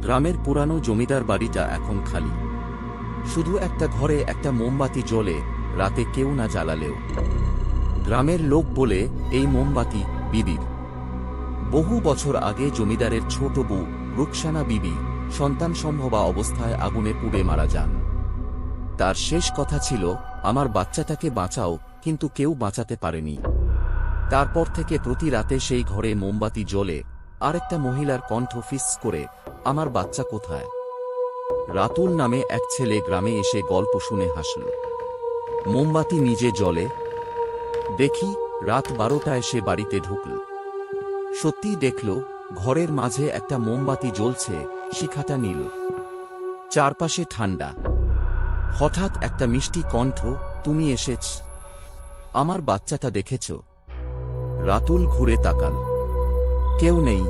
গ্রামের পুরানো জমিদার বাড়িটা এখন খালি। শুধু একটা ঘরে একটা মোমবাতি জ্বলে, রাতে কেউ না জ্বালালেও। গ্রামের লোক বলে এই মোমবাতি বিবির। বহু বছর আগে জমিদারের ছোট বউ রুকসানা বিবি সন্তানসম্ভবা অবস্থায় আগুনে পুড়ে মারা যান। তার শেষ কথা ছিল, আমার বাচ্চাটাকে বাঁচাও, কিন্তু কেউ বাঁচাতে পারেনি। তারপর থেকে প্রতি রাতে সেই ঘরে মোমবাতি জ্বলে, আরেকটা মহিলার কণ্ঠ ফিস করে, আমার বাচ্চা কোথায়? রাতুল নামে এক ছেলে গ্রামে এসে গল্প শুনে হাসল। মোমবাতি নিজে জ্বলে। দেখি, রাত 12টায় সে বাড়িতে ঢুকল। সত্যিই দেখল, ঘরের মাঝে একটা মোমবাতি জ্বলছে, শিখাটা নীল। চারপাশে ঠান্ডা। হঠাৎ একটা মিষ্টি কণ্ঠ, তুমি এসেছ? আমার বাচ্চাটা দেখেছ? রাতুল ঘুরে তাকাল। কেউ নেই,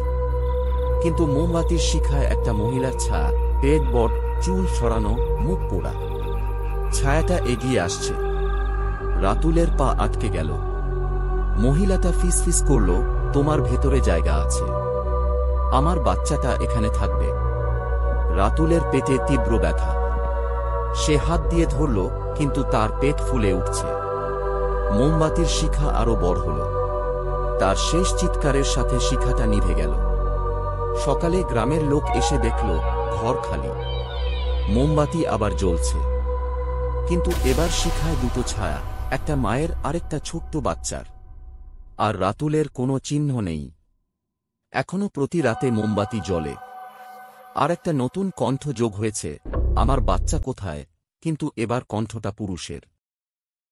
কিন্তু মোমবাতির শিখায় একটা মহিলার ছায়া, পেট বড়, চুল সরানো, মুখ পোড়া। ছায়াটা এগিয়ে আসছে। রাতুলের পা আটকে গেল। মহিলাটা ফিসফিস করল, তোমার ভেতরে জায়গা আছে। আমার বাচ্চাটা এখানে থাকবে। রাতুলের পেটে তীব্র ব্যথা। সে হাত দিয়ে ধরল, কিন্তু তার পেট ফুলে উঠছে। মোমবাতির শিখা আরো বড় হল। তার শেষ চিৎকারের সাথে শিখাটা নিভে গেল। সকালে গ্রামের লোক এসে দেখল, ঘর খালি। মোমবাতি আবার জ্বলছে, কিন্তু এবার শিখায় দুটো ছায়া, একটা মায়ের আরেকটা ছোট্ট বাচ্চার। আর রাতুলের কোনো চিহ্ন নেই। এখনো প্রতি রাতে মোমবাতি জ্বলে। আর একটা নতুন কণ্ঠ যোগ হয়েছে, আমার বাচ্চা কোথায়? কিন্তু এবার কণ্ঠটা পুরুষের।